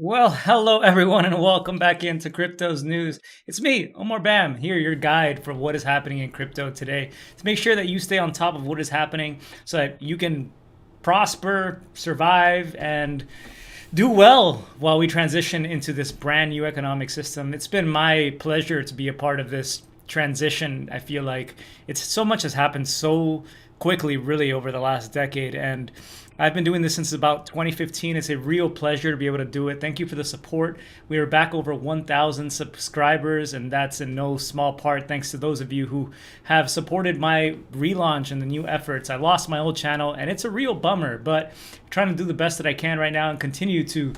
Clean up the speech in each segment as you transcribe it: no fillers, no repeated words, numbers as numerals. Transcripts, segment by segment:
Well, hello everyone, and welcome back into Crypto's News. It's me, Omar Bam, here, your guide for what is happening in crypto today, to make sure that you stay on top of what is happening so that you can prosper, survive, and do well while we transition into this brand new economic system. It's been my pleasure to be a part of this transition. I feel like it's so much has happened so quickly, really, over the last decade, and I've been doing this since about 2015. It's a real pleasure to be able to do it. Thank you for the support. We are back over 1,000 subscribers, and that's in no small part thanks to those of you who have supported my relaunch and the new efforts. I lost my old channel, and it's a real bummer, but I'm trying to do the best that I can right now and continue to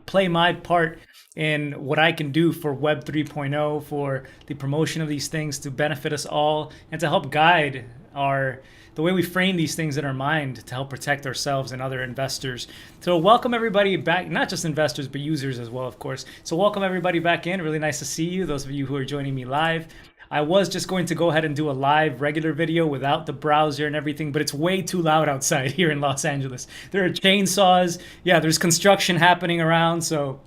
play my part in what I can do for Web 3.0, for the promotion of these things to benefit us all, and to help guide the way we frame these things in our mind to help protect ourselves and other investors. So welcome everybody back, not just investors, but users as well, of course. So welcome everybody back in. Really nice to see you, those of you who are joining me live. I was just going to go ahead and do a live regular video without the browser and everything, but it's way too loud outside here in Los Angeles. There are chainsaws. Yeah, there's construction happening around, so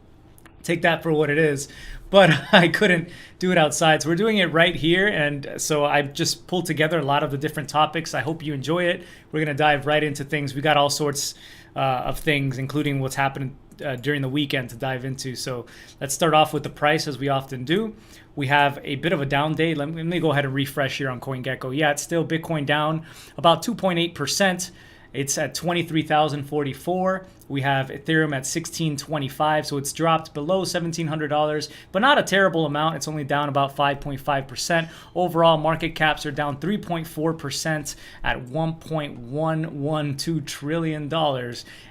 take that for what it is. But I couldn't do it outside. So we're doing it right here. And so I've just pulled together a lot of the different topics. I hope you enjoy it. We're going to dive right into things. We got all sorts of things, including what's happened during the weekend to dive into. So let's start off with the price, as we often do. We have a bit of a down day. Let me go ahead and refresh here on CoinGecko. Yeah, it's still Bitcoin down about 2.8%. It's at 23,044. We have Ethereum at 1625, so it's dropped below $1,700, but not a terrible amount. It's only down about 5.5%. Overall, market caps are down 3.4% at $1.112 trillion.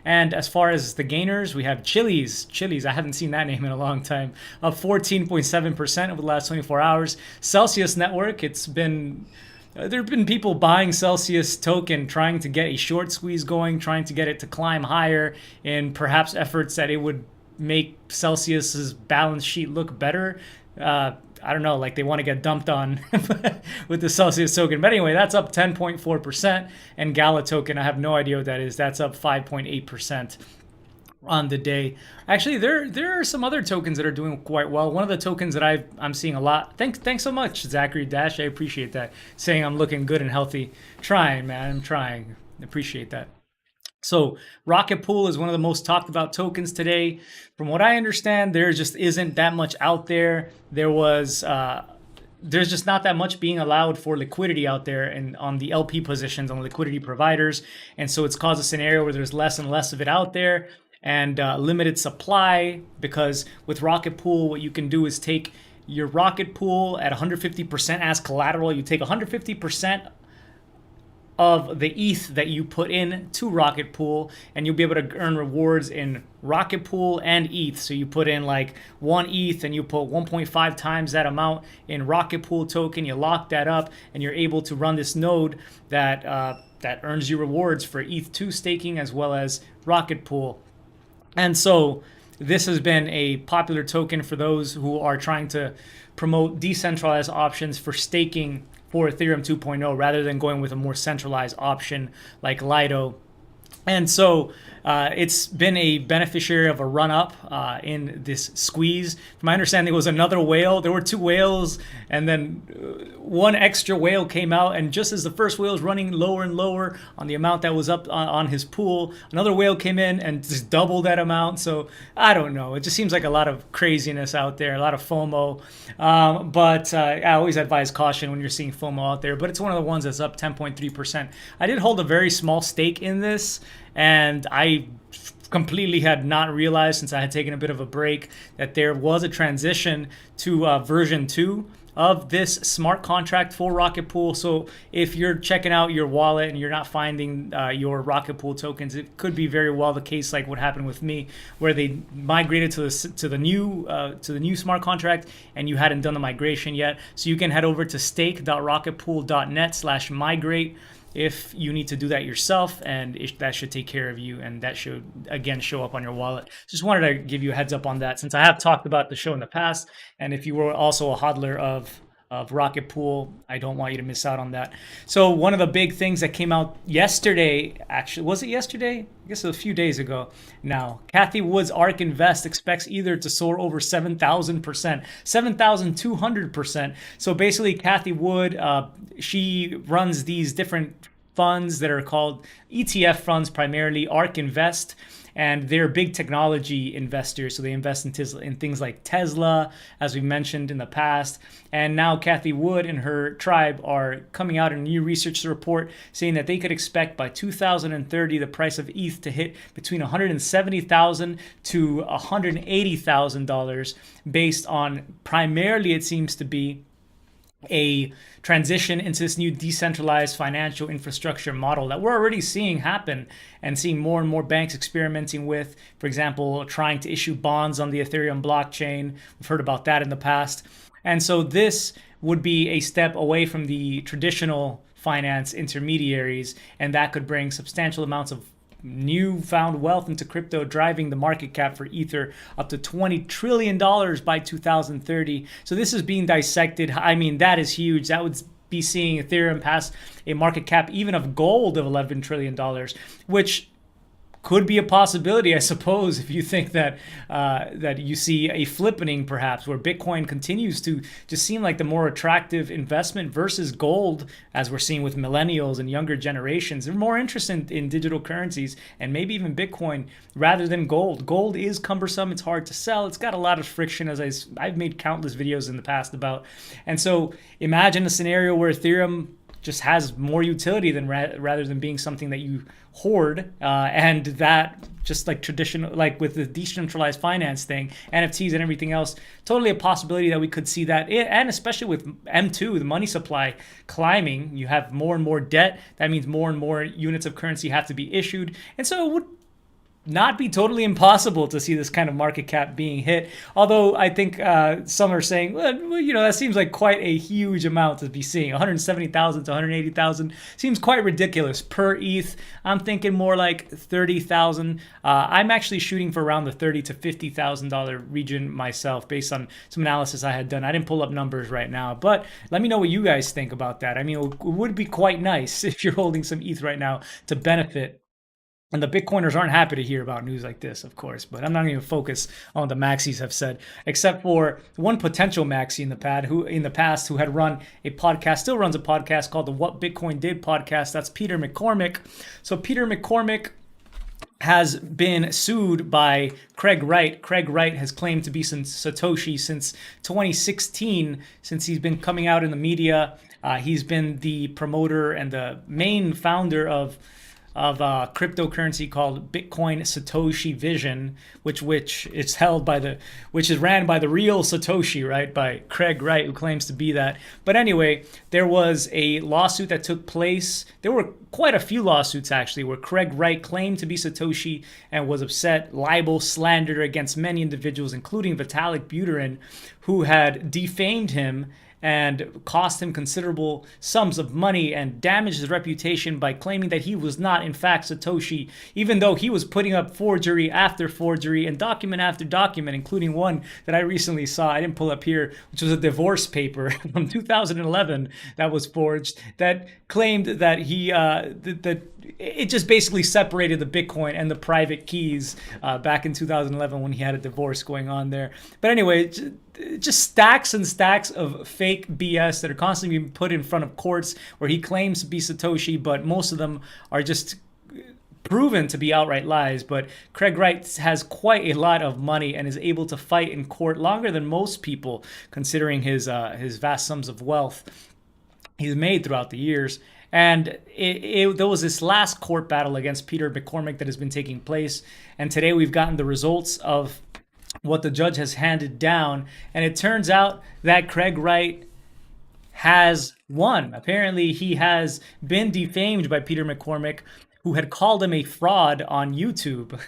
And as far as the gainers, we have Chili's. I haven't seen that name in a long time. Up 14.7% over the last 24 hours. Celsius Network, there have been people buying Celsius token, trying to get a short squeeze going, trying to get it to climb higher in perhaps efforts that it would make Celsius's balance sheet look better. I don't know, like they want to get dumped on with the Celsius token. But anyway, that's up 10.4%. And Gala token, I have no idea what that is. That's up 5.8%. on the day. Actually, there are some other tokens that are doing quite well. One of the tokens that I'm seeing a lot. Thanks so much, Zachary Dash. I appreciate that. Saying I'm looking good and healthy. Trying, man. I'm trying. Appreciate that. So Rocket Pool is one of the most talked about tokens today. From what I understand, there just isn't that much out there. There's just not that much being allowed for liquidity out there and on the LP positions on liquidity providers. And so it's caused a scenario where there's less and less of it out there and limited supply, because with Rocket Pool, what you can do is take your Rocket Pool at 150% as collateral. You take 150% of the ETH that you put in to Rocket Pool, and you'll be able to earn rewards in Rocket Pool and ETH. So you put in like 1 ETH and you put 1.5 times that amount in Rocket Pool token. You lock that up, and you're able to run this node that earns you rewards for ETH2 staking as well as Rocket Pool. And so this has been a popular token for those who are trying to promote decentralized options for staking for Ethereum 2.0 rather than going with a more centralized option like Lido. And so it's been a beneficiary of a run-up in this squeeze. From my understanding, it was another whale. There were 2 whales, and then one extra whale came out, and just as the first whale was running lower and lower on the amount that was up on his pool, another whale came in and just doubled that amount. So I don't know. It just seems like a lot of craziness out there, a lot of FOMO. But I always advise caution when you're seeing FOMO out there. But it's one of the ones that's up 10.3%. I did hold a very small stake in this, and I completely had not realized, since I had taken a bit of a break, that there was a transition to version 2 of this smart contract for Rocket Pool. So if you're checking out your wallet and you're not finding your Rocket Pool tokens, it could be very well the case like what happened with me, where they migrated to the new smart contract and you hadn't done the migration yet. So you can head over to stake.rocketpool.net/migrate if you need to do that yourself, and that should take care of you, and that should again show up on your wallet. Just wanted to give you a heads up on that, since I have talked about the show in the past, and if you were also a hodler of Rocket Pool, I don't want you to miss out on that. So one of the big things that came out yesterday, actually, was it yesterday? I guess it was a few days ago now. Cathie Wood's ARK Invest expects Ether to soar over 7,000%, 7,200%. So basically, Cathie Wood, she runs these different funds that are called ETF funds, primarily ARK Invest. And they're big technology investors, so they invest in things like Tesla, as we mentioned in the past. And now Cathie Wood and her tribe are coming out in a new research report saying that they could expect by 2030 the price of ETH to hit between $170,000 to $180,000, based on primarily, it seems to be, a transition into this new decentralized financial infrastructure model that we're already seeing happen and seeing more and more banks experimenting with. For example, trying to issue bonds on the Ethereum blockchain. We've heard about that in the past. And so this would be a step away from the traditional finance intermediaries, and that could bring substantial amounts of newfound wealth into crypto, driving the market cap for Ether up to $20 trillion by 2030. So this is being dissected. I mean, that is huge. That would be seeing Ethereum pass a market cap even of gold of $11 trillion, which could be a possibility, I suppose, if you think that that you see a flippening, perhaps, where Bitcoin continues to just seem like the more attractive investment versus gold, as we're seeing with millennials and younger generations. They're more interested in digital currencies and maybe even Bitcoin rather than gold. Gold is cumbersome. It's hard to sell. It's got a lot of friction, as I've made countless videos in the past about. And so imagine a scenario where Ethereum just has more utility than rather than being something that you hoard, and that just like traditional, like with the decentralized finance thing, NFTs and everything else, totally a possibility that we could see that. And especially with M2, the money supply climbing, you have more and more debt. That means more and more units of currency have to be issued, and so it would not be totally impossible to see this kind of market cap being hit. Although I think some are saying, well, you know, that seems like quite a huge amount to be seeing. 170,000 to 180,000 seems quite ridiculous per ETH. I'm thinking more like 30,000. I'm actually shooting for around the $30,000 to $50,000 region myself, based on some analysis I had done. I didn't pull up numbers right now, but let me know what you guys think about that. I mean, it would be quite nice if you're holding some ETH right now to benefit. And the Bitcoiners aren't happy to hear about news like this, of course, but I'm not going to focus on what the maxis have said, except for one potential maxi in the past who had run a podcast, still runs a podcast called the What Bitcoin Did podcast. That's Peter McCormick. So Peter McCormick has been sued by Craig Wright. Craig Wright has claimed to be Satoshi since 2016, since he's been coming out in the media. He's been the promoter and the main founder of cryptocurrency called Bitcoin Satoshi Vision, which is held by which is ran by the real Satoshi, right? By Craig Wright, who claims to be that. But anyway, there was a lawsuit that took place. There were quite a few lawsuits actually, where Craig Wright claimed to be Satoshi and was upset, libel, slander against many individuals, including Vitalik Buterin, who had defamed him and cost him considerable sums of money and damaged his reputation by claiming that he was not in fact Satoshi, even though he was putting up forgery after forgery and document after document, including one that I recently saw, I didn't pull up here, which was a divorce paper from 2011 that was forged that claimed that that it just basically separated the Bitcoin and the private keys back in 2011 when he had a divorce going on there. But anyway, just stacks and stacks of fake BS that are constantly being put in front of courts where he claims to be Satoshi, but most of them are just proven to be outright lies. But Craig Wright has quite a lot of money and is able to fight in court longer than most people, considering his vast sums of wealth he's made throughout the years. And there was this last court battle against Peter McCormick that has been taking place. And today we've gotten the results of what the judge has handed down. And it turns out that Craig Wright has won. Apparently, he has been defamed by Peter McCormick, who had called him a fraud on YouTube.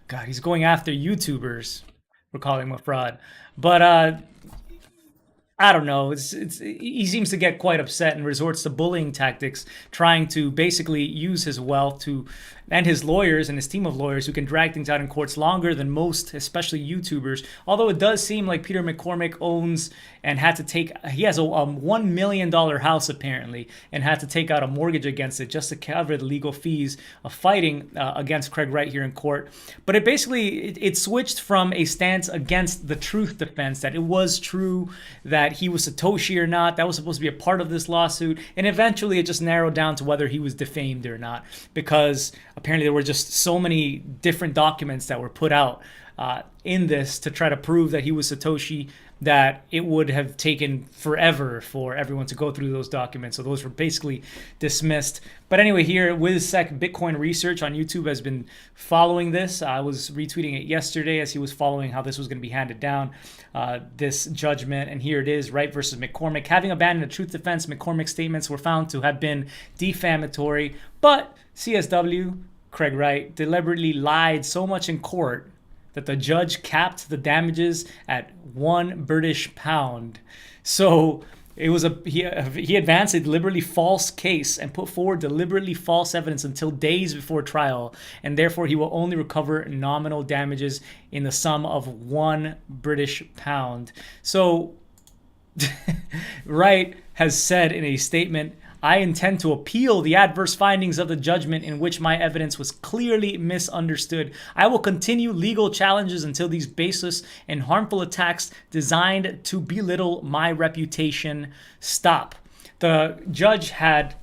God, he's going after YouTubers for calling him a fraud. But I don't know. He seems to get quite upset and resorts to bullying tactics, trying to basically use his wealth to, and his lawyers and his team of lawyers who can drag things out in courts longer than most, especially YouTubers. Although it does seem like Peter McCormick owns and had to he has a $1 million house apparently, and had to take out a mortgage against it just to cover the legal fees of fighting against Craig Wright here in court. But it switched from a stance against the truth defense, that it was true that he was Satoshi or not. That was supposed to be a part of this lawsuit. And eventually it just narrowed down to whether he was defamed or not, because apparently there were just so many different documents that were put out in this to try to prove that he was Satoshi that it would have taken forever for everyone to go through those documents. So those were basically dismissed. But anyway, here WizSec Bitcoin Research on YouTube has been following this. I was retweeting it yesterday as he was following how this was going to be handed down, this judgment. And here it is, Wright versus McCormick. Having abandoned the truth defense, McCormick's statements were found to have been defamatory. But CSW, Craig Wright, deliberately lied so much in court that the judge capped the damages at £1 So it was he advanced a deliberately false case and put forward deliberately false evidence until days before trial, and therefore he will only recover nominal damages in the sum of £1. So Wright has said in a statement, I intend to appeal the adverse findings of the judgment in which my evidence was clearly misunderstood. I will continue legal challenges until these baseless and harmful attacks designed to belittle my reputation stop. The judge had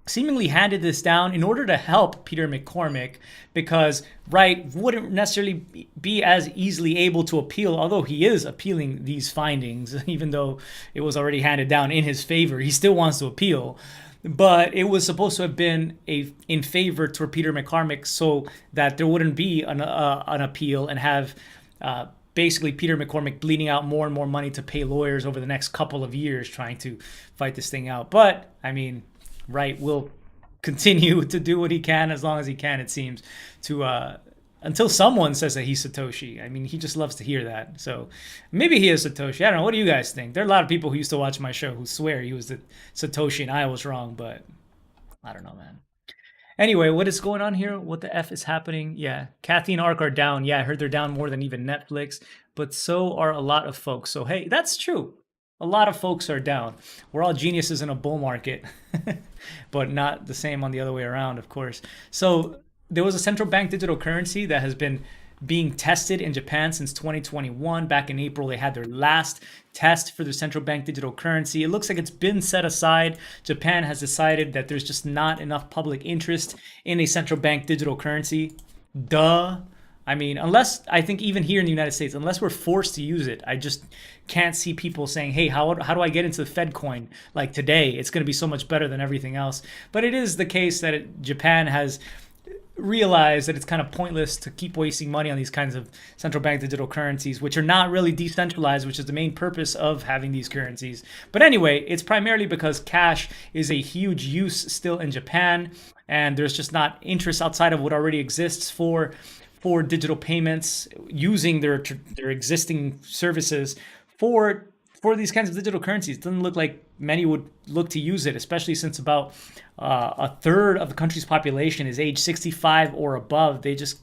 seemingly handed this down in order to help Peter McCormick, because Wright wouldn't necessarily be as easily able to appeal, although he is appealing these findings, even though it was already handed down in his favor. He still wants to appeal. But it was supposed to have been in favor toward Peter McCormick so that there wouldn't be an appeal and have basically Peter McCormick bleeding out more and more money to pay lawyers over the next couple of years trying to fight this thing out. But, I mean, Wright will continue to do what he can as long as he can, it seems, to until someone says that he's Satoshi. I mean, he just loves to hear that. So maybe he is Satoshi. I don't know. What do you guys think? There are a lot of people who used to watch my show who swear he was the Satoshi and I was wrong, but I don't know, man. Anyway, what is going on here? What the F is happening? Yeah, Kathy and Ark are down. Yeah, I heard they're down more than even Netflix, but so are a lot of folks. So, hey, that's true. A lot of folks are down. We're all geniuses in a bull market, but not the same on the other way around, of course. So there was a central bank digital currency that has been being tested in Japan since 2021. Back in April, they had their last test for their central bank digital currency. It looks like it's been set aside. Japan has decided that there's just not enough public interest in a central bank digital currency. Duh. I mean, unless I think even here in the United States, unless we're forced to use it, I just can't see people saying, "Hey, how do I get into the Fed coin like today? It's going to be so much better than everything else." But it is the case that Japan has realized that it's kind of pointless to keep wasting money on these kinds of central bank digital currencies, which are not really decentralized, which is the main purpose of having these currencies. But anyway, it's primarily because cash is a huge use still in Japan, and there's just not interest outside of what already exists for digital payments using their existing services for for these kinds of digital currencies. It doesn't look like many would look to use it, especially since about a third of the country's population is age 65 or above. They just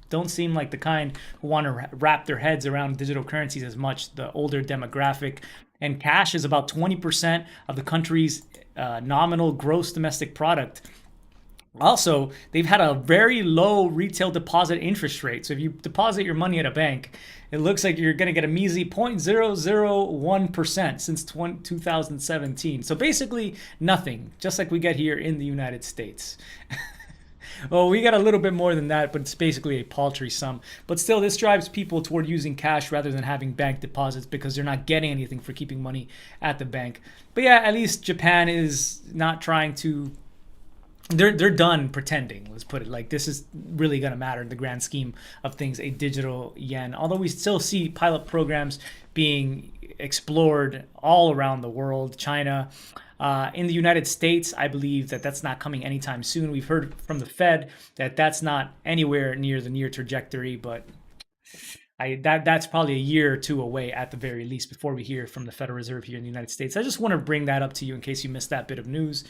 don't seem like the kind who want to wrap their heads around digital currencies as much, the older demographic. And cash is about 20% of the country's nominal gross domestic product. Also, they've had a very low retail deposit interest rate. So if you deposit your money at a bank, it looks like you're going to get a measly 0.001% since 2017. So basically nothing, just like we get here in the United States. Well, we got a little bit more than that, but it's basically a paltry sum. But still, this drives people toward using cash rather than having bank deposits because they're not getting anything for keeping money at the bank. But yeah, at least Japan is not trying to, they're done pretending. Let's put it like this is really going to matter in the grand scheme of things, a digital yen. Although we still see pilot programs being explored all around the world, China. In the United States, I believe that that's not coming anytime soon. We've heard from the Fed that that's not anywhere near the near trajectory, but that's probably a year or two away at the very least before we hear from the Federal Reserve here in the United States. I just want to bring that up to you in case you missed that bit of news.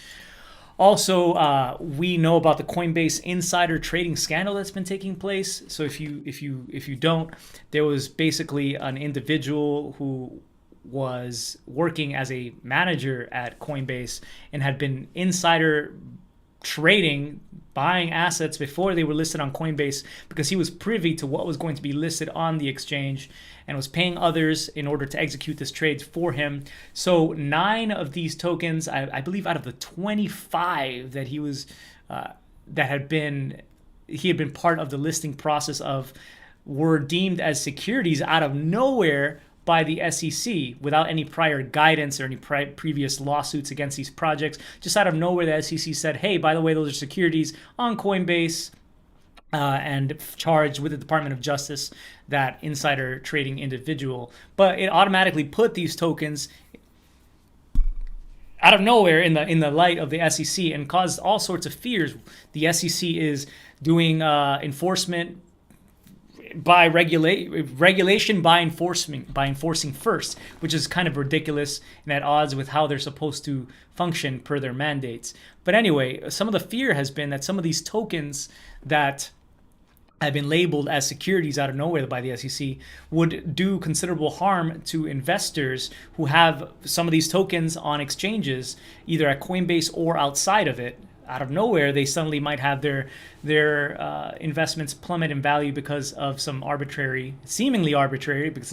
Also, we know about the Coinbase insider trading scandal that's been taking place. So if you don't, there was basically an individual who was working as a manager at Coinbase and had been insider trading, buying assets before they were listed on Coinbase because he was privy to what was going to be listed on the exchange and was paying others in order to execute this trade for him. So 9 of these tokens, I believe out of the 25 that he was that had been he had been part of the listing process of, were deemed as securities out of nowhere by the SEC without any prior guidance or any previous lawsuits against these projects. Just out of nowhere, the SEC said, hey, by the way, those are securities on Coinbase, and charged with the Department of Justice that insider trading individual. But it automatically put these tokens out of nowhere in the light of the SEC and caused all sorts of fears. The SEC is doing enforcement by regulation by enforcing first, which is kind of ridiculous and at odds with how they're supposed to function per their mandates. But anyway, some of the fear has been that some of these tokens that have been labeled as securities out of nowhere by the SEC would do considerable harm to investors who have some of these tokens on exchanges, either at Coinbase or outside of it. Out of nowhere, they suddenly might have their investments plummet in value because of some seemingly arbitrary, because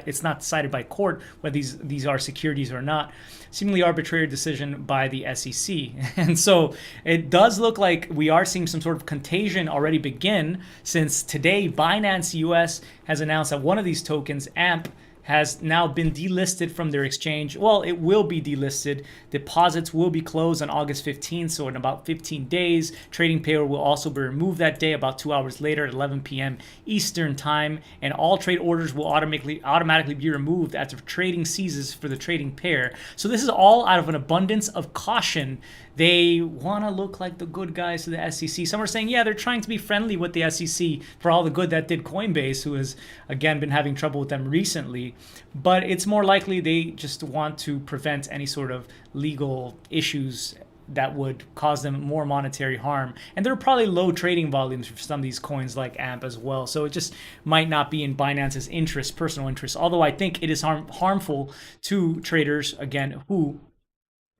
it's not decided by court whether these are securities or not, seemingly arbitrary decision by the SEC. And so it does look like we are seeing some sort of contagion already begin, since today Binance US has announced that one of these tokens, AMP, has now been delisted from their exchange. Well, it will be delisted. Deposits will be closed on August 15th, so in about 15 days. Trading payer will also be removed that day, about 2 hours later at 11 p.m. Eastern time, and all trade orders will automatically be removed after trading ceases for the trading pair. So this is all out of an abundance of caution. They want to look like the good guys to the SEC. Some are saying, yeah, they're trying to be friendly with the SEC for all the good that did Coinbase, who has, again, been having trouble with them recently. But it's more likely they just want to prevent any sort of legal issues that would cause them more monetary harm. And there are probably low trading volumes for some of these coins like AMP as well. So it just might not be in Binance's personal interest. Although I think it is harmful to traders, again, who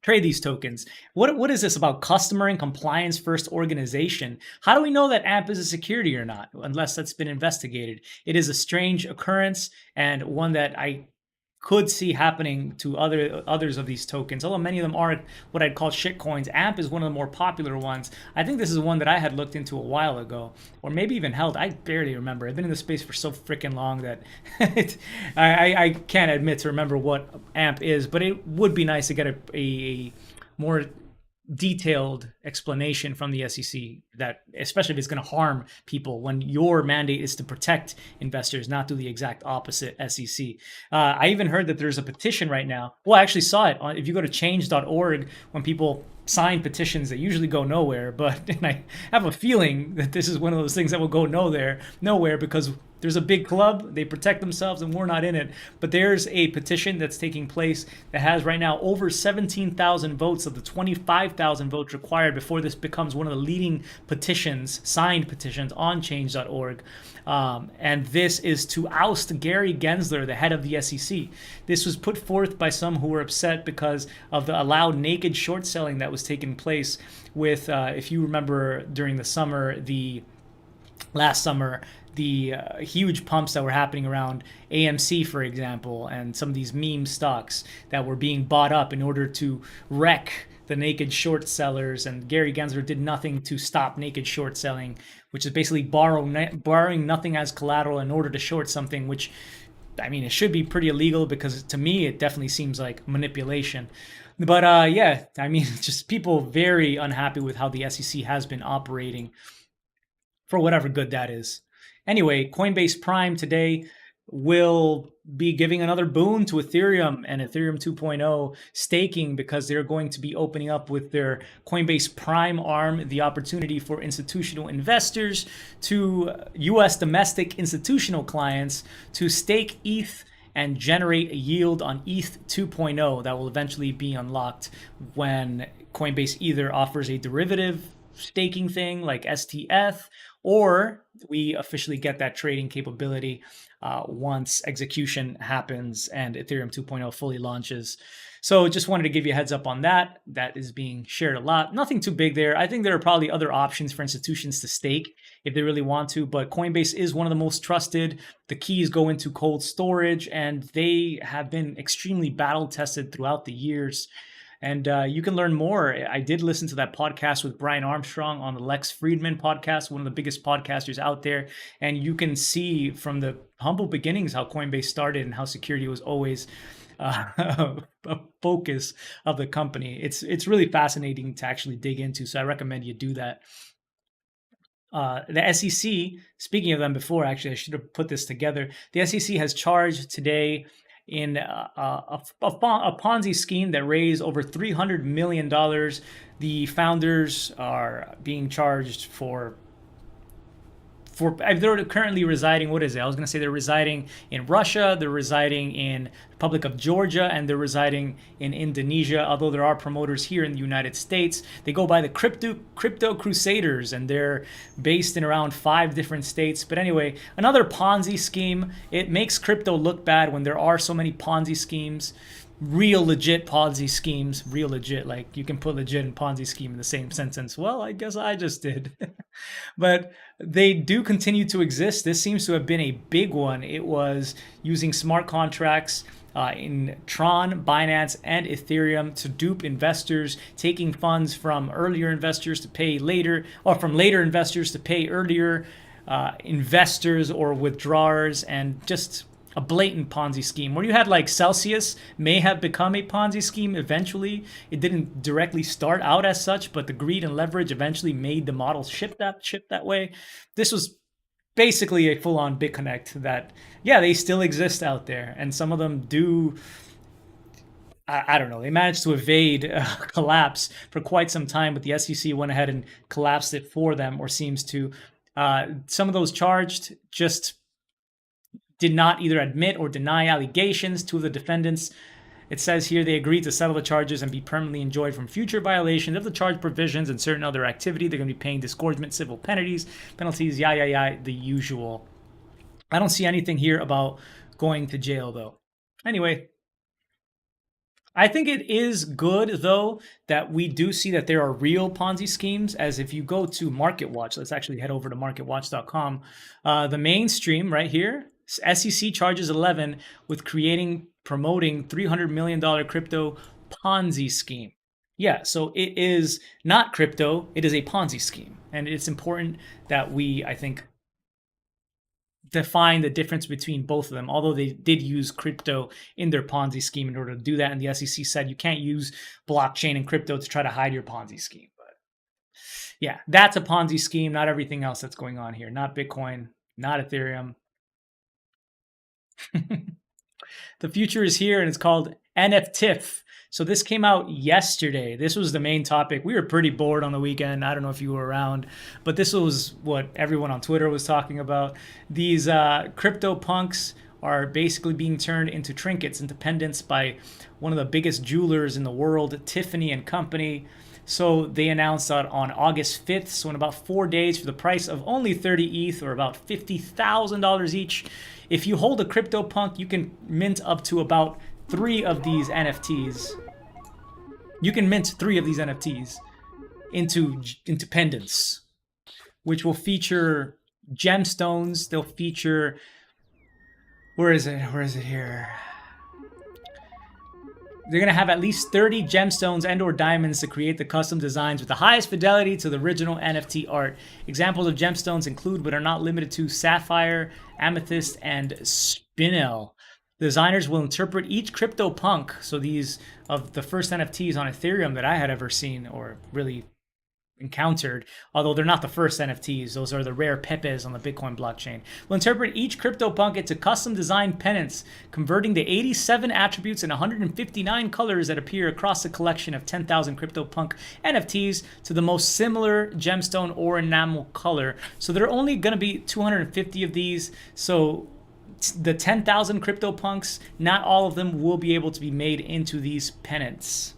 trade these tokens. What is this about customer and compliance first organization? How do we know that AMP is a security or not, unless that's been investigated? It is a strange occurrence, and one that I could see happening to others of these tokens, although many of them are what I'd call shit coins. AMP is one of the more popular ones. I think this is one that I had looked into a while ago, or maybe even held. I barely remember. I've been in the space for so freaking long that I can't admit to remember what AMP is, but it would be nice to get a more detailed explanation from the SEC, that especially if it's going to harm people, when your mandate is to protect investors, not do the exact opposite. SEC. I even heard that there's a petition right now. Well, I actually saw it if you go to change.org, when people sign petitions that usually go nowhere, but and I have a feeling that this is one of those things that will go nowhere, because there's a big club, they protect themselves, and we're not in it. But there's a petition that's taking place that has right now over 17,000 votes of the 25,000 votes required before this becomes one of the leading petitions, signed petitions on change.org. And this is to oust Gary Gensler, the head of the SEC. This was put forth by some who were upset because of the allowed naked short selling that was taking place with, if you remember during the summer, last summer, the huge pumps that were happening around AMC, for example, and some of these meme stocks that were being bought up in order to wreck the naked short sellers. And Gary Gensler did nothing to stop naked short selling, which is basically borrowing nothing as collateral in order to short something, which, I mean, it should be pretty illegal, because to me, it definitely seems like manipulation. But yeah, I mean, just people very unhappy with how the SEC has been operating, for whatever good that is. Anyway, Coinbase Prime today will be giving another boon to Ethereum and Ethereum 2.0 staking, because they're going to be opening up with their Coinbase Prime arm the opportunity for institutional investors to US domestic institutional clients to stake ETH and generate a yield on ETH 2.0 that will eventually be unlocked when Coinbase either offers a derivative staking thing like STF, or we officially get that trading capability once execution happens and Ethereum 2.0 fully launches. So just wanted to give you a heads up on that. That is being shared a lot. Nothing too big there. I think there are probably other options for institutions to stake if they really want to, but Coinbase is one of the most trusted. The keys go into cold storage, and they have been extremely battle tested throughout the years. And you can learn more. I did listen to that podcast with Brian Armstrong on the Lex Friedman podcast, one of the biggest podcasters out there. And you can see from the humble beginnings how Coinbase started and how security was always a focus of the company. It's really fascinating to actually dig into. So I recommend you do that. The SEC, speaking of them before, actually, I should have put this together. The SEC has charged today in a Ponzi scheme that raised over $300 million. The founders are being charged for they're currently residing, what is it? I was going to say they're residing in Russia, they're residing in the Republic of Georgia, and they're residing in Indonesia, although there are promoters here in the United States. They go by the Crypto Crusaders, and they're based in around 5 different states. But anyway, another Ponzi scheme. It makes crypto look bad when there are so many Ponzi schemes. Real legit Ponzi schemes, real legit, like you can put legit and Ponzi scheme in the same sentence. Well, I guess I just did. But they do continue to exist. This seems to have been a big one. It was using smart contracts in Tron, Binance, and Ethereum to dupe investors, taking funds from earlier investors to pay later, or from later investors to pay earlier investors or withdrawers, and just a blatant Ponzi scheme where you had like Celsius may have become a Ponzi scheme eventually. It didn't directly start out as such, but the greed and leverage eventually made the model ship that way. This was basically a full-on BitConnect that, yeah, they still exist out there, and some of them do. I don't know. They managed to evade collapse for quite some time, but the SEC went ahead and collapsed it for them, or seems to. Some of those charged just did not either admit or deny allegations. 2 of the defendants, it says here, they agreed to settle the charges and be permanently enjoined from future violations of the charge provisions and certain other activity. They're going to be paying disgorgement, civil penalties, the usual. I don't see anything here about going to jail, though. Anyway, I think it is good, though, that we do see that there are real Ponzi schemes, as if you go to MarketWatch, let's actually head over to marketwatch.com. The mainstream right here SEC charges 11 with promoting $300 million crypto Ponzi scheme. Yeah, so it is not crypto, it is a Ponzi scheme. And it's important that we, I think, define the difference between both of them, although they did use crypto in their Ponzi scheme in order to do that. And the SEC said you can't use blockchain and crypto to try to hide your Ponzi scheme. But yeah, that's a Ponzi scheme, not everything else that's going on here. Not Bitcoin, not Ethereum. The future is here, and it's called NFTIF. So this came out yesterday. This was the main topic. We were pretty bored on the weekend. I don't know if you were around, but this was what everyone on Twitter was talking about. These crypto punks are basically being turned into trinkets, into pendants by one of the biggest jewelers in the world, Tiffany and Company. So they announced that on August 5th, so in about 4 days, for the price of only 30 ETH or about $50,000 each, if you hold a CryptoPunk, you can mint up to about 3 of these NFTs. You can mint 3 of these NFTs into pendants, which will feature gemstones. They'll feature, where is it here? They're going to have at least 30 gemstones and or diamonds to create the custom designs with the highest fidelity to the original NFT art. Examples of gemstones include, but are not limited to, sapphire, amethyst, and spinel. Designers will interpret each CryptoPunk, so these of the first NFTs on Ethereum that I had ever seen or really encountered, although they're not the first NFTs. Those are the rare Pepes on the Bitcoin blockchain. We'll interpret each CryptoPunk into custom designed pennants, converting the 87 attributes and 159 colors that appear across the collection of 10,000 CryptoPunk NFTs to the most similar gemstone or enamel color. So there are only going to be 250 of these. So the 10,000 CryptoPunks, not all of them will be able to be made into these pennants.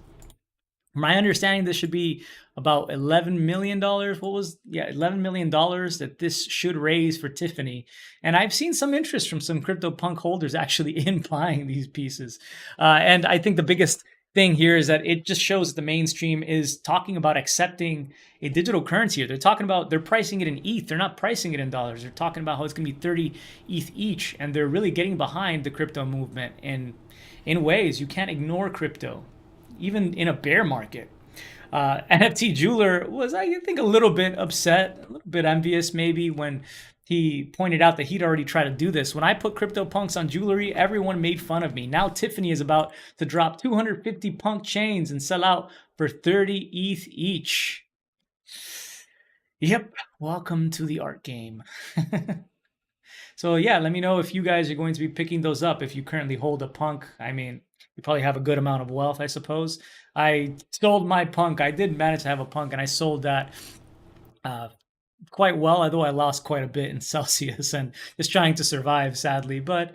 My understanding, this should be about $11 million. $11 million that this should raise for Tiffany. And I've seen some interest from some CryptoPunk holders actually in buying these pieces. And I think the biggest thing here is that it just shows that the mainstream is talking about accepting a digital currency. They're pricing it in ETH. They're not pricing it in dollars. They're talking about how it's going to be 30 ETH each. And they're really getting behind the crypto movement in ways. You can't ignore crypto, even in a bear market. NFT Jeweler was, I think, a little bit upset, a little bit envious maybe, when he pointed out that he'd already tried to do this. When I put CryptoPunks on jewelry, everyone made fun of me. Now Tiffany is about to drop 250 punk chains and sell out for 30 ETH each. Yep, welcome to the art game. So yeah, let me know if you guys are going to be picking those up. If you currently hold a punk, I mean, you probably have a good amount of wealth, I suppose. I sold my punk. I did manage to have a punk, and I sold that quite well, although I lost quite a bit in Celsius and just trying to survive, sadly. But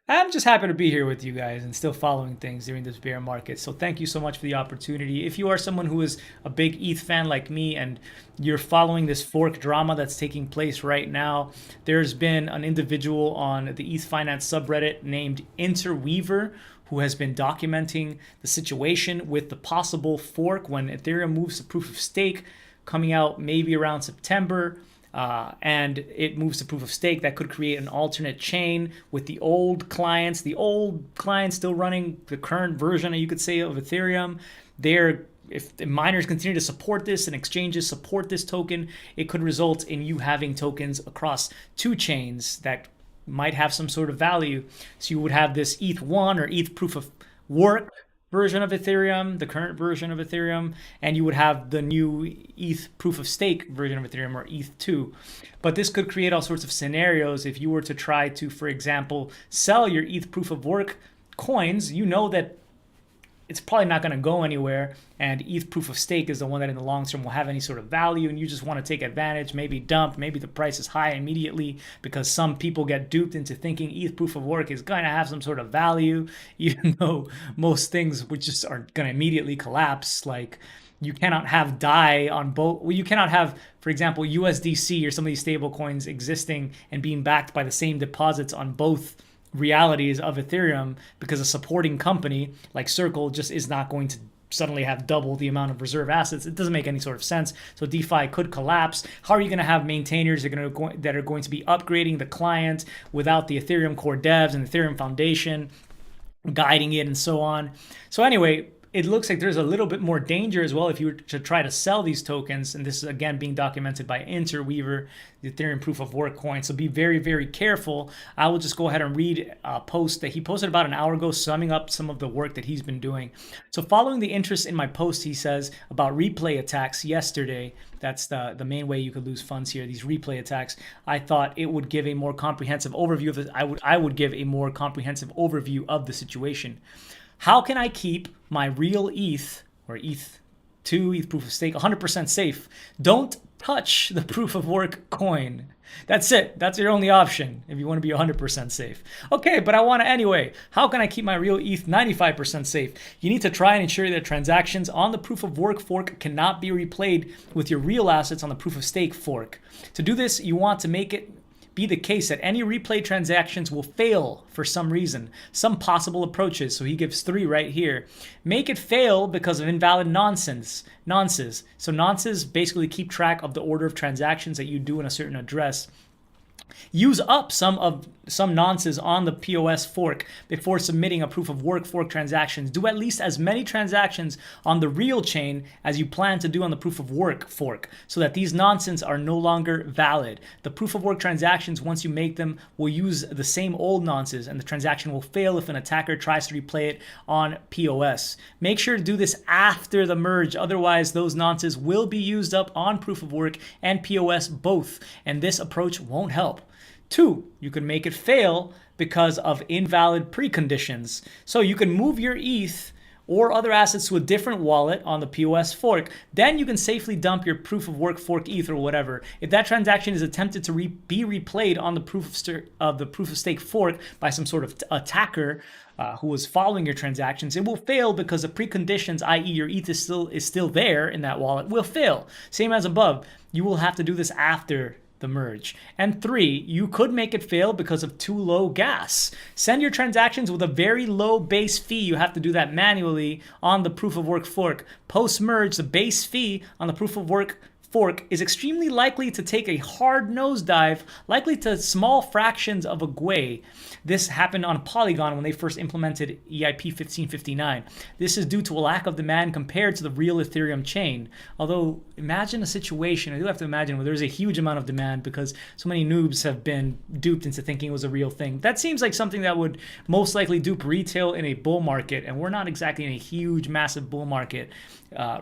I'm just happy to be here with you guys and still following things during this bear market. So thank you so much for the opportunity. If you are someone who is a big ETH fan like me and you're following this fork drama that's taking place right now, there's been an individual on the ETH Finance subreddit named Interweaver who has been documenting the situation with the possible fork when Ethereum moves to proof of stake, coming out maybe around September. And it moves to proof of stake that could create an alternate chain with the old clients still running the current version, you could say, of Ethereum. If the miners continue to support this and exchanges support this token, it could result in you having tokens across 2 chains that might have some sort of value. So you would have this ETH1 or ETH proof of work version of Ethereum, the current version of Ethereum, and you would have the new ETH proof of stake version of Ethereum, or ETH2. But this could create all sorts of scenarios if you were to try to, for example, sell your ETH proof of work coins. You know that it's probably not going to go anywhere, and ETH proof of stake is the one that in the long term will have any sort of value, and you just want to take advantage, maybe dump, maybe the price is high immediately because some people get duped into thinking ETH proof of work is going to have some sort of value, even though most things would just are going to immediately collapse. Like, you cannot have DAI on both. Well, you cannot have, for example, USDC or some of these stable coins existing and being backed by the same deposits on both realities of Ethereum, because a supporting company like Circle just is not going to suddenly have double the amount of reserve assets. It doesn't make any sort of sense. So DeFi could collapse. How are you going to have maintainers that are going to be upgrading the client without the Ethereum core devs and the Ethereum Foundation guiding it and so on? So anyway, it looks like there's a little bit more danger as well if you were to try to sell these tokens. And this is again being documented by Interweaver, the Ethereum proof of work coin. So be very, very careful. I will just go ahead and read a post that he posted about an hour ago, summing up some of the work that he's been doing. So following the interest in my post, he says, about replay attacks yesterday, that's the main way you could lose funds here, these replay attacks, I thought it would give a more comprehensive overview of it. I would give a more comprehensive overview of the situation. How can I keep my real ETH or ETH2, ETH proof of stake, 100% safe? Don't touch the proof of work coin. That's it. That's your only option if you want to be 100% safe. Okay, but I want to anyway. How can I keep my real ETH 95% safe? You need to try and ensure that transactions on the proof of work fork cannot be replayed with your real assets on the proof of stake fork. To do this, you want to make it be the case that any replay transactions will fail for some reason, some possible approaches. So he gives 3 right here. Make it fail because of invalid nonces. So nonces basically keep track of the order of transactions that you do in a certain address. Use up some nonces on the POS fork before submitting a proof of work fork transactions. Do at least as many transactions on the real chain as you plan to do on the proof of work fork so that these nonsense are no longer valid. The proof of work transactions, once you make them, will use the same old nonces and the transaction will fail if an attacker tries to replay it on POS. Make sure to do this after the merge, otherwise those nonces will be used up on proof of work and POS both, and this approach won't help. 2, you can make it fail because of invalid preconditions. So you can move your ETH or other assets to a different wallet on the POS fork. Then you can safely dump your proof of work fork ETH or whatever. If that transaction is attempted to be replayed on the proof of stake fork by some sort of attacker who was following your transactions, it will fail because the preconditions, i.e. your ETH is still there in that wallet, will fail. Same as above. You will have to do this after the merge. And 3, you could make it fail because of too low gas. Send your transactions with a very low base fee. You have to do that manually on the proof of work fork. Post merge, the base fee on the proof of work fork is extremely likely to take a hard nosedive, likely to small fractions of a gwei. This happened on Polygon when they first implemented EIP 1559. This is due to a lack of demand compared to the real Ethereum chain. Although, imagine a situation, I do have to imagine, where there's a huge amount of demand because so many noobs have been duped into thinking it was a real thing. That seems like something that would most likely dupe retail in a bull market, and we're not exactly in a huge, massive bull market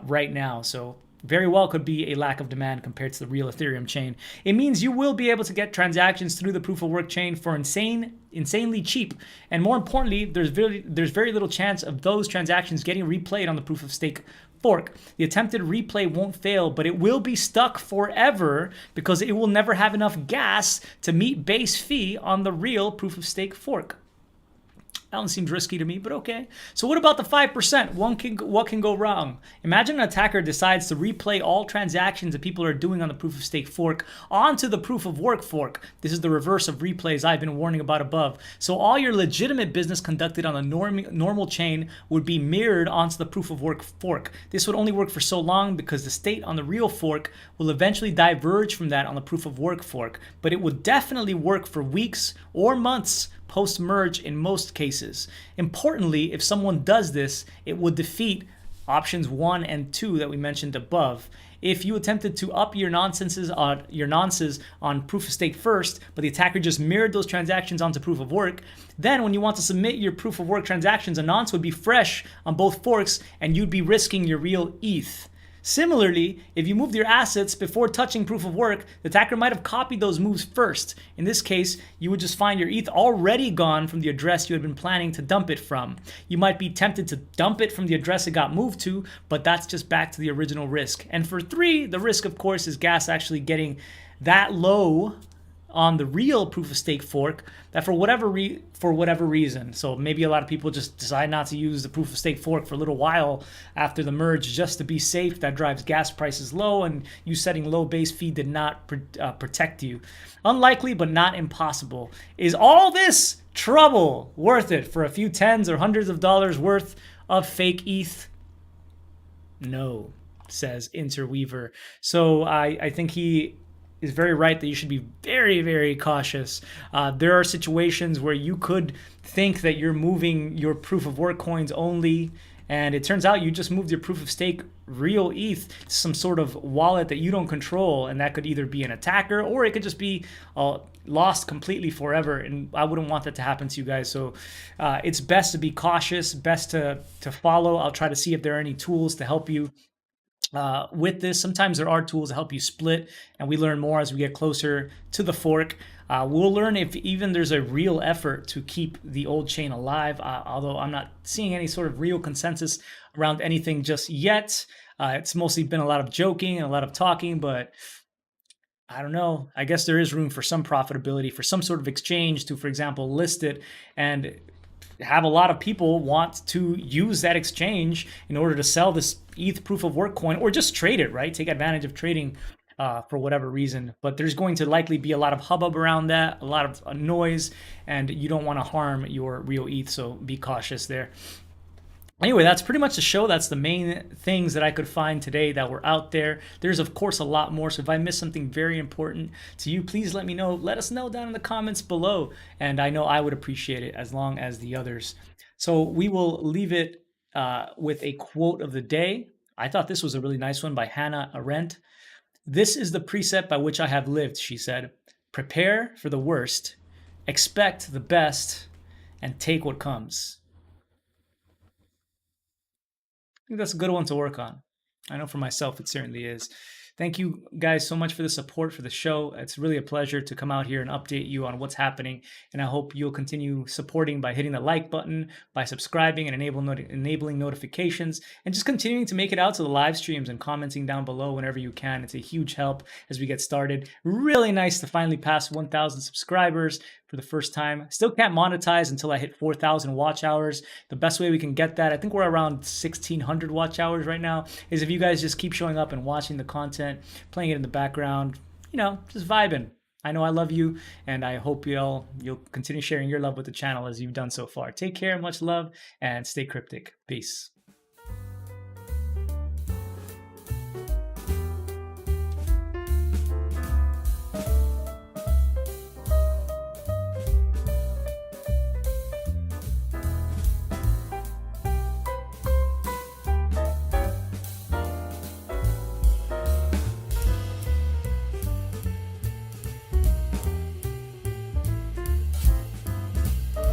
right now. So very well could be a lack of demand compared to the real Ethereum chain. It means you will be able to get transactions through the proof of work chain for insanely cheap. And more importantly, there's very little chance of those transactions getting replayed on the proof of stake fork. The attempted replay won't fail, but it will be stuck forever because it will never have enough gas to meet base fee on the real proof of stake fork. That one seems risky to me, but okay. So what about the 5%? What can go wrong? Imagine an attacker decides to replay all transactions that people are doing on the proof of stake fork onto the proof of work fork. This is the reverse of replays I've been warning about above. So all your legitimate business conducted on a normal chain would be mirrored onto the proof of work fork. This would only work for so long because the state on the real fork will eventually diverge from that on the proof of work fork, but it would definitely work for weeks or months post-merge in most cases. Importantly, if someone does this, it would defeat options 1 and 2 that we mentioned above. If you attempted to up your nonces on proof of stake first, but the attacker just mirrored those transactions onto proof of work, then when you want to submit your proof of work transactions, a nonce would be fresh on both forks and you'd be risking your real ETH. Similarly, if you moved your assets before touching proof of work, the attacker might have copied those moves first. In this case, you would just find your ETH already gone from the address you had been planning to dump it from. You might be tempted to dump it from the address it got moved to, but that's just back to the original risk. And for 3, the risk, of course, is gas actually getting that low on the real proof of stake fork that for whatever reason, so maybe a lot of people just decide not to use the proof of stake fork for a little while after the merge just to be safe, that drives gas prices low, and you setting low base fee did not protect you. Unlikely, but not impossible. Is all this trouble worth it for a few tens or hundreds of dollars worth of fake ETH? No, says Interweaver. So I think he is very right that you should be very, very cautious. There are situations where you could think that you're moving your proof of work coins only, and it turns out you just moved your proof of stake real ETH to some sort of wallet that you don't control, and that could either be an attacker or it could just be lost completely forever. And I wouldn't want that to happen to you guys. So it's best to be cautious, best to follow. I'll try to see if there are any tools to help you with this. Sometimes there are tools to help you split, and we learn more as we get closer to the fork. We'll learn if even there's a real effort to keep the old chain alive, although I'm not seeing any sort of real consensus around anything just yet. It's mostly been a lot of joking and a lot of talking, but I don't know. I guess there is room for some profitability for some sort of exchange to, for example, list it and have a lot of people want to use that exchange in order to sell this ETH proof of work coin or just trade it, right? Take advantage of trading for whatever reason. But there's going to likely be a lot of hubbub around that, a lot of noise, and you don't want to harm your real ETH, so be cautious there. Anyway, that's pretty much the show. That's the main things that I could find today that were out there. There's, of course, a lot more. So if I missed something very important to you, please let me know. Let us know down in the comments below. And I know I would appreciate it as long as the others. So we will leave it with a quote of the day. I thought this was a really nice one by Hannah Arendt. "This is the precept by which I have lived," she said. "Prepare for the worst, expect the best, and take what comes." I think that's a good one to work on. I know for myself, it certainly is. Thank you guys so much for the support for the show. It's really a pleasure to come out here and update you on what's happening. And I hope you'll continue supporting by hitting the like button, by subscribing and enabling notifications, and just continuing to make it out to the live streams and commenting down below whenever you can. It's a huge help as we get started. Really nice to finally pass 1,000 subscribers for the first time. Still can't monetize until I hit 4,000 watch hours. The best way we can get that, I think we're around 1,600 watch hours right now, is if you guys just keep showing up and watching the content, playing it in the background, just vibing. I know I love you, and I hope you'll continue sharing your love with the channel as you've done so far. Take care, much love, and stay cryptic. Peace.